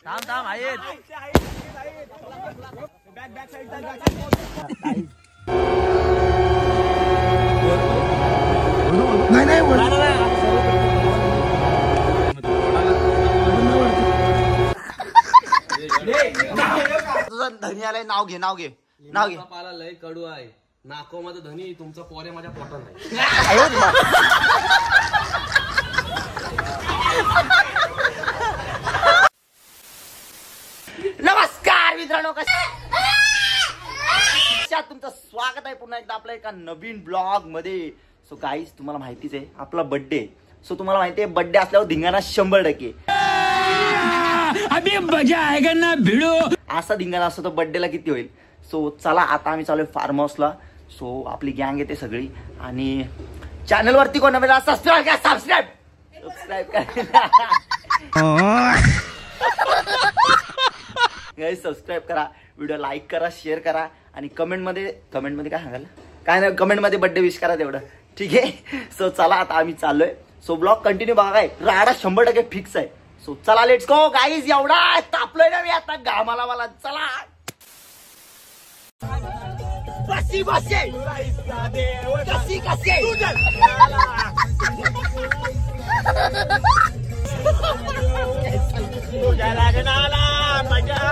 थांब आहेत तुझं धनी आलाय. नाव घे नाव घे नाव घे. पाला लय कडू आहे. नाको माझं धनी तुमचा पोरे माझ्या पोटात नाही. नमस्कार मित्रांनो, तुमचं स्वागत आहे पुन्हा एकदा आपल्या एका नवीन ब्लॉग मध्ये. सो गाईज तुम्हाला माहितीच आहे आपला बर्थडे. सो तुम्हाला माहिती आहे बर्थडे असल्यावर धिंगाणा 100%. अभी मजा आएगा ना भिडो. असा धिंगाणा असतो तर बर्थडेला किती होईल. सो चला आता आम्ही चालू फार्म हाऊसला. सो आपली गँग येते सगळी आणि चॅनल वरती कोण नवीन सबस्क्राईब करा. सबस्क्राईब सबस्क्राईब करा, व्हिडिओ लाईक करा, शेअर करा आणि कमेंट मध्ये काय सांगाल काय नाही, कमेंट मध्ये बर्थडे विश करा तेवढं. ठीक आहे. सो चला आता आम्ही चाललोय. सो ब्लॉग कंटिन्यू बघा. काय राडा 100% फिक्स आहे. सो चला लेट्स गो गाईज. एवढा तापलोय ना मी आता घामाला मला. चला बसी बसी कसी कसी तुझ्या लग्नाला मजा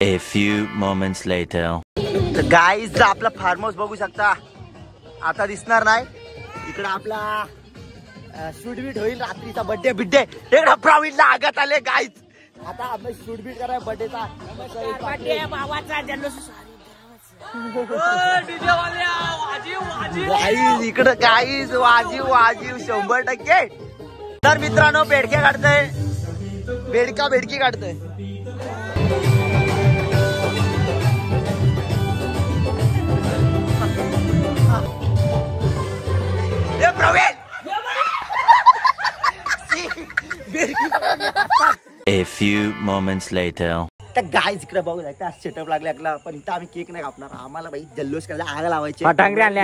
A few moments later. Guys आपला फार्म हाऊस बघू शकता. आता दिसणार नाही. इकडे आपला शूटबीट होईल रात्रीचा. बर्थडे बिड्डे इकडे प्रवीणला आगत आले गाईज. आता आपण शूटबीट कराय बर्थडेचा. भावाचा गाईज इकडे गाईज वाजीव 100%. तर मित्रांनो बेडके काढतोय. बेडकी काढतोय. A few moments later. तर गाईज इकडे बघू शकता सेटअप लागले आपला. पण इथं आम्ही केक नाही कापणार. आम्हाला बाई जल्लोष करायला आग लावायची. फटांगरे आणले.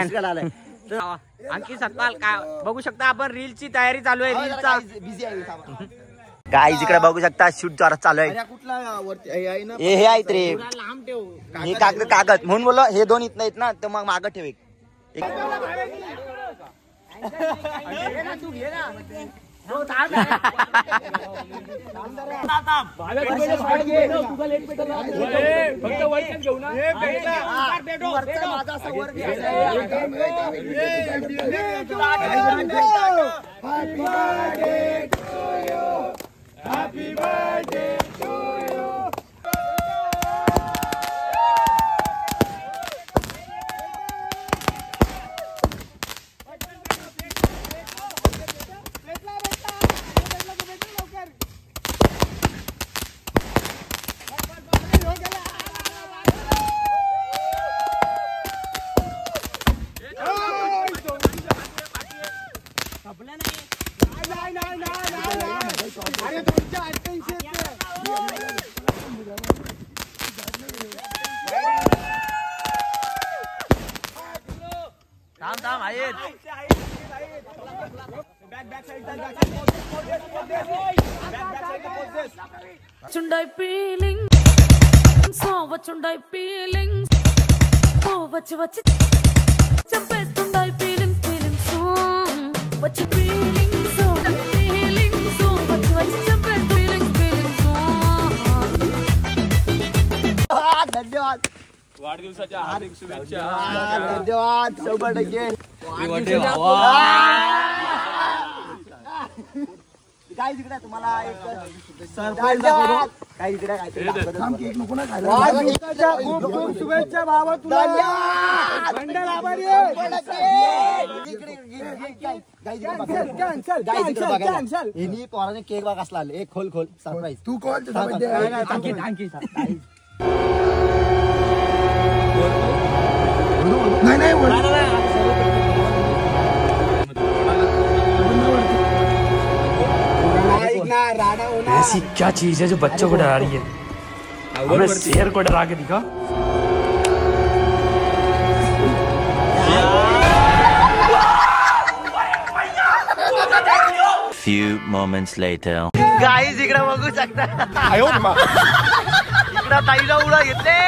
आणखी सकाळ काय बघू शकता आपण रीलची तयारी चालू आहे. रीलचा बिझी आहे. गाईज इकडे बघू शकता शूट जोरात चालू आहे. हे आहेत रे हे कागद म्हणून बोललो. हे दोन इथं आहेत ना तर मग मागं ठेव. Happy birthday to you. थांब आहेत Chundai feeling, so what chundai feeling, oh what chumpe chundai feeling so what you feeling so what chumpe feeling so. धन्यवाद. वाढदिवसाच्या हार्दिक शुभेच्छा. धन्यवाद 100%. काय तिकडे तुम्हाला एक सरप्राईज दाखवतो. काय तिकडे खूप शुभेच्छा भावा तुला. हिनी पोराने केक बघ असला एक खोल सरप्राईज तू कॉल तुझा बर्थडे ऐसी क्या चीज है जो बच्चों को डरा रही है? हमें शेर को डरा के दिखा। Few moments later. गाईज इकडे बघू शकता इकडं ताईला उडा घेतले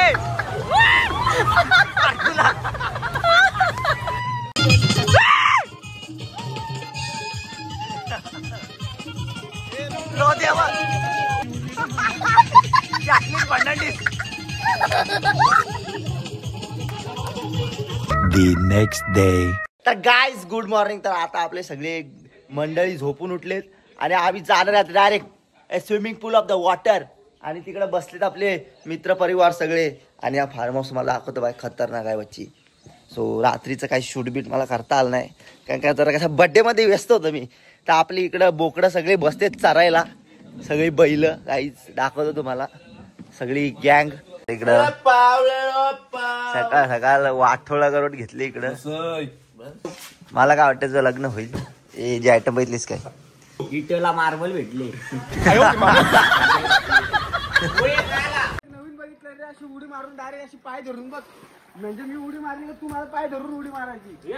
The next day. तर गाईज गुड मॉर्निंग. तर आता आपले सगळे मंडळी झोपून उठलेत आणि आम्ही जाणार आहोत direct swimming pool of the water. आणि तिकडे बसलेत आपले मित्र परिवार सगळे. आणि हा फार्म हाऊस मला दाखवतो बाय खतरनाक आहे बच्ची. सो रात्रीचं काही शूट बीट मला करता आलं नाही कारण का जरा कसं बड्डे मध्ये व्यस्त होतो मी. तर आपली इकडं बोकडं सगळे बसतेत चरायला सगळी बैल. काहीच दाखवतो तुम्हाला सगळी गँग इकडं सकाळ सकाळ वाठोळा करून घेतली इकडं. मला काय वाटतं तुझं लग्न होईल. ए जे आयटम बघितलीस काय इटला मार्बल भेटले. नवीन बघितलं रे अशी उडी मारून डायरेक्ट अशी पाय धरून बघ. म्हणजे मी उडी मारली तू मला पाय धरून उडी मारायची.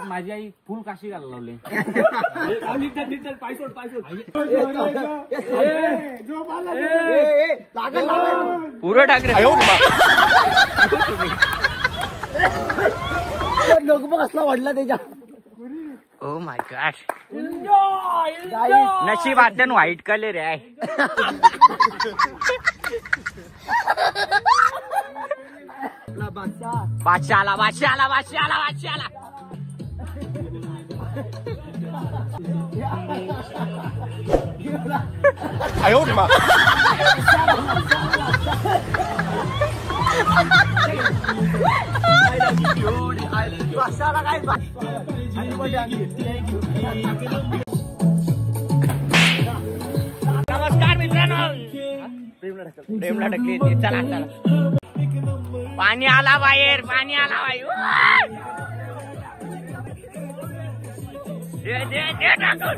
माझी आई फुल काशी घालायला लावले. पुरं टाकरे लोक बघ असला वाढला त्याच्या. Oh my God. नशीब आता व्हाईट कलर आहे. बादशाला बादशाला बादशाला बादशाला. नमस्कार मित्रांनो. प्रेमला ढकली. चला चला. पाणी आला बाहेर. पाणी आला बाहेर. दे टाकून.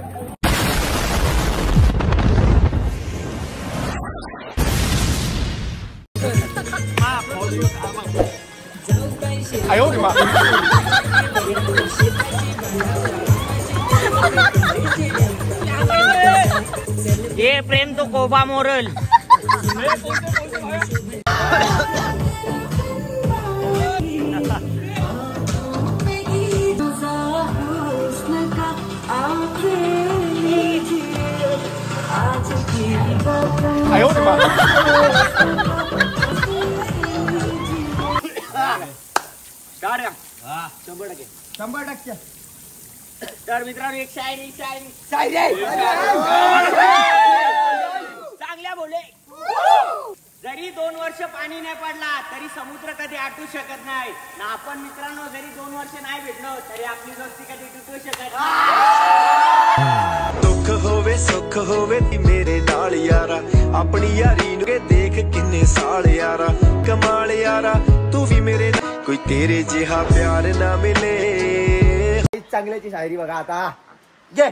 ये प्रेम तो कोबा मोरल. तर मित्रांनो एक शायरी चांगल्या बोले. जरी 2 वर्ष पाणी नाही पडला तरी समुद्र कधी आटू शकत नाही ना. आपण मित्रांनो जरी 2 वर्ष नाही भेटलो तरी आपली दोस्ती कधी तुटू शकत नाही. दुख होवे सुख होवे ती मेरे नाल यारा. अपनी यारी नू देख किन्ने साल यारा. कमाल यारा तू भी मेरे कोई तेरे जिहा प्यार ना मिले. चांगल्याची शायरी बघा आता. जे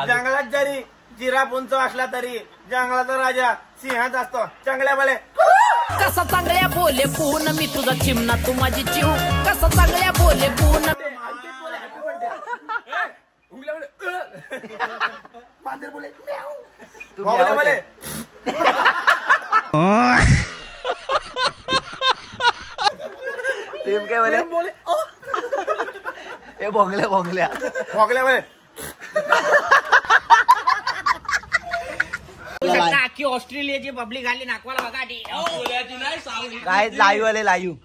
जंगलात जरी जिराफ उंच असला तरी जंगलाचा राजा सिंहात असतो. चांगल्या बळे कसा चांगल्या बोले पून मी तुझा चिमणा तू माझी जीव. कसा चांगल्या बोले पून मांजर बोले म्याऊ. तुम्ही भोंगले आवाज बोले. टीम काय बोले बोले हे भोंगल्या भोंगल्या भोंगले बोले. अख्खी ऑस्ट्रेलियाची पब्लिक आली नागवाला बघा आधी. काय लाईव्ह आले लाईव्ह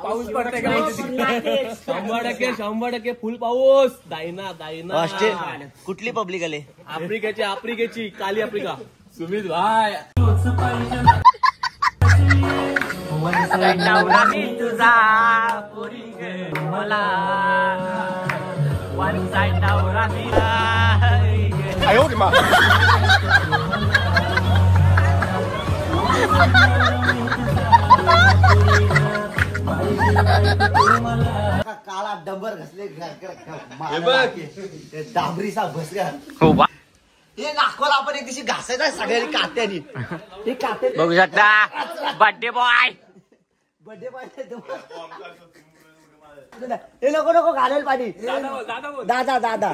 पाऊस पडतंय का 100% फुल पाऊस. दायना दायना ऑस्ट्रेलिया कुठली पब्लिक आले आफ्रिकेची काली आफ्रिका. सुमित भाई नवरा मी तुझा पोरी ग मला वन साइड नवरा मी काळा डंबर घसले डांबरीचा भसगा हे नागवाला आपण एक दिवशी घासायचा सगळ्यांनी कात्यानी हे काते बघू शकता बर्थडे बॉय बर्थडे पाहिजे हे नको नको घालेल पाणी दादा दादा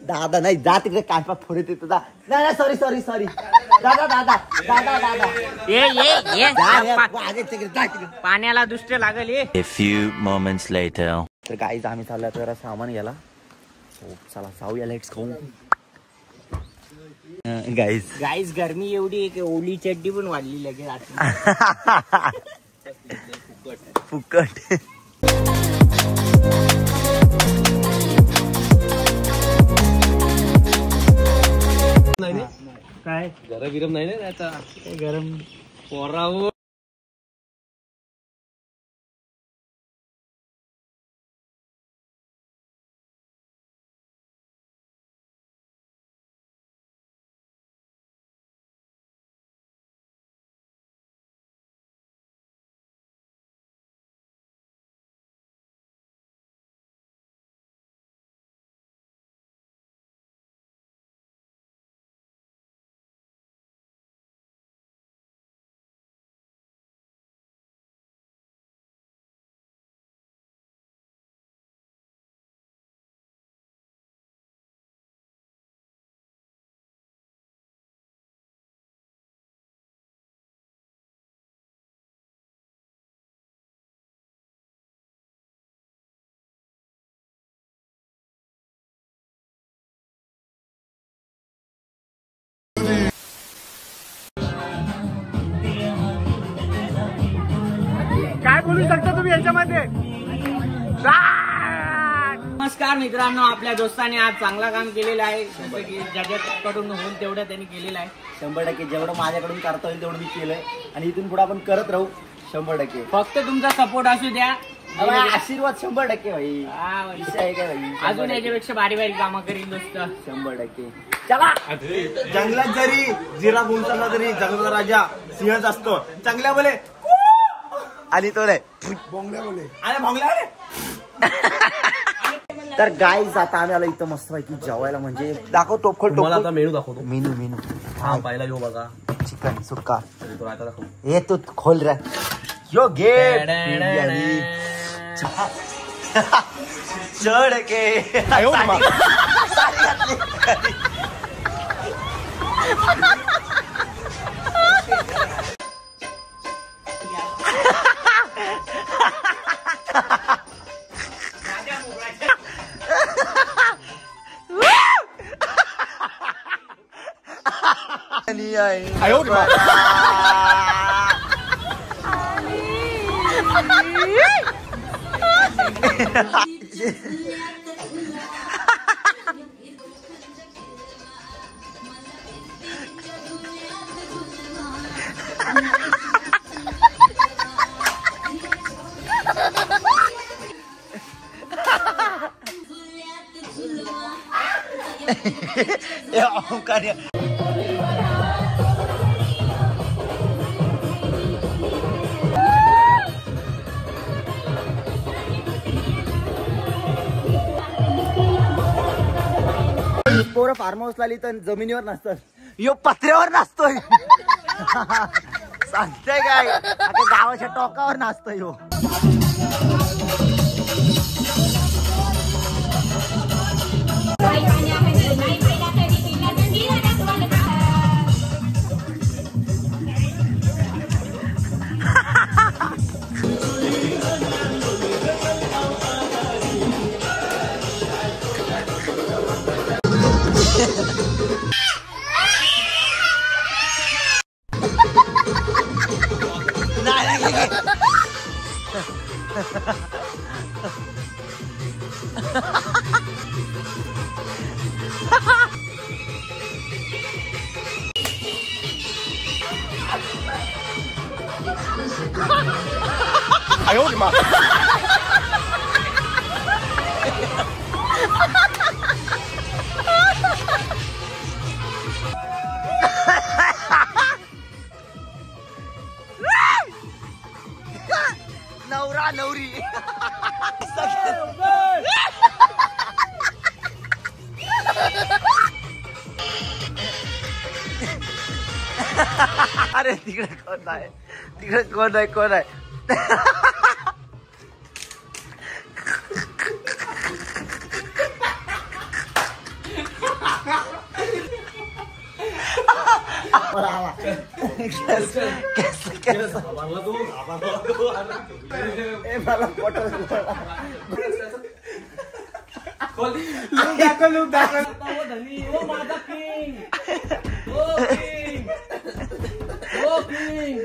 दादा नाही जा तिकडे कानपा फोडे तिथं जा नाही सॉरी सॉरी सॉरी दादा दादा दादा दादा ये तिकडे पाण्याला दुष्ट लागल ये. A few moments later. तर गाईज आम्ही चाललो जरा सामान घ्यायला. चला जाऊया लेट्स गो गाईज. गाईस गरमी एवढी आहे की ओली चड्डी पण वाढली लगेच आता. फुकट काय गरम गिरम नाही ना त्याचा गरम पोरावर. काय बोलू शकता तुम्ही याच्यामध्ये. नमस्कार मित्रांनो, आपल्या दोस्ताने आज चांगला काम केलेलं आहे. जसं की ज्याच्याकडून होऊन तेवढं त्यांनी केलेलं आहे. 100% जेवढं माझ्याकडून करता येईल तेवढं मी केलंय आणि इथून पुढे आपण करत राहू 100%. फक्त तुमचा सपोर्ट असू द्या. आशीर्वाद 100% भाई. विषय आहे काय भाई. अजून याच्यापेक्षा भारी भारी कामं करीन दोस्त 100%. चला जंगलात जरी जिरा गुंतला तरी जंगल राजा सिंहच असतो. चांगल्या बोले आणि तो नाही भोंगल्या बोले. अरे भोंगल्या बोले. तर गाईज आता आम्ही आलो इथं मस्त पैकी जेवायला. म्हणजे दाखव टोपखोल मला आता टोपखोल मेनू दाखवतो. मेनू मेनू हा पाहिला यो बघा. चिकन सुक्का तरी तो आता दाखव. हे तू खोल रे यो घे चढ के पोरं फार्म हाऊसला आली तर जमिनीवर नसतात, यो पत्र्यावर नसतोय. सांगते काय आता गावाच्या टोकावर नाचतोय हो. नवरा नवरी अरे तिकडे कोण आहे तिकडे कोण आहे कोण आहे लूक दाखल धनी ओ माझा किंग ओ किंग ओ किंग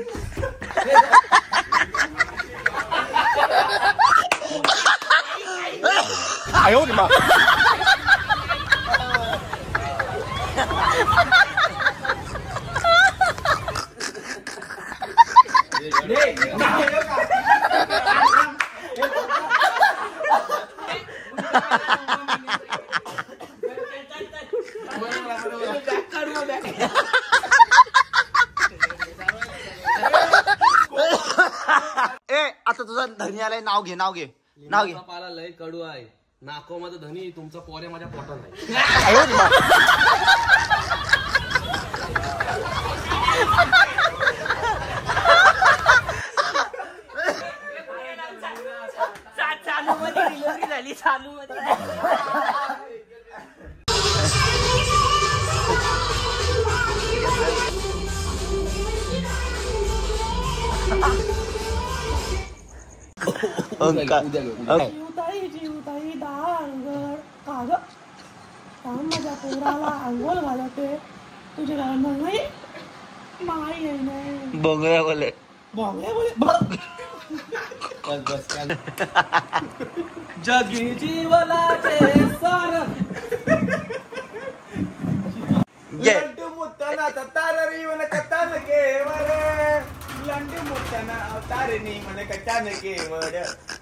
आता तुझा धनी आलाय नाव घे नाव घे नाव घे पाला लय कडू आहे नाको माझं धनी तुमचा पोरे माझ्या पोटात नाही चालू मध्ये डिलिव्हरी झाली चालू मध्ये जीवताई जीवताई डांगर काग माझ्या पोराला अंघोळ घालते तुझे नाही माई आहे नाही बोंगळ्या बोले बोंगळे बोले जगी जीवनाचे सार लड्डू मुत्ताना ताररी मन कथान केवळ लड्डू मुत्ताना तारणी मन कथान केवळ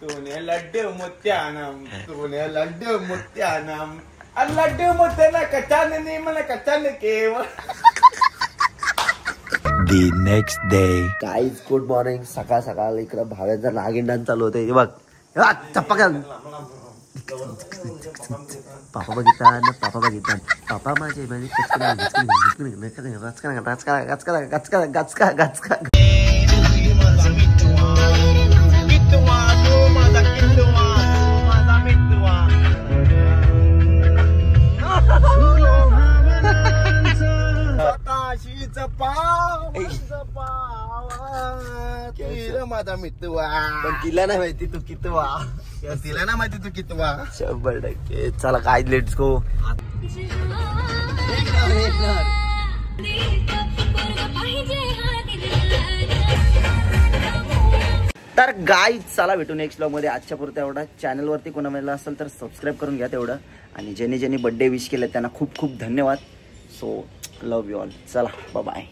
तूने लड्डू मुत्यानम लड्डू मुत्ताना कथान मन कथान केवळ. The next day. Guys good morning. सकाळ सकाळ इकडं भाव्यांचा नागिंडान चालू होते. हे बघ चप्पा पापा बघितला पापा बघितला पापा माझे माझा मितवा पण तिला नाही माहिती तू कितवा तिला ना माहिती तू कितवा. 100%. चला काय लेट्स गो. तर गाईज चला भेटू नेक्स्ट ब्लॉग मध्ये. आजच्या पुरता एवढा. चॅनलवरती कोणा मिळाला असेल तर सबस्क्राईब करून घ्या तेवढं. आणि ज्यांनी ज्यांनी बर्थडे विश केलं त्यांना खूप खूप धन्यवाद. So love you all. चला बाय.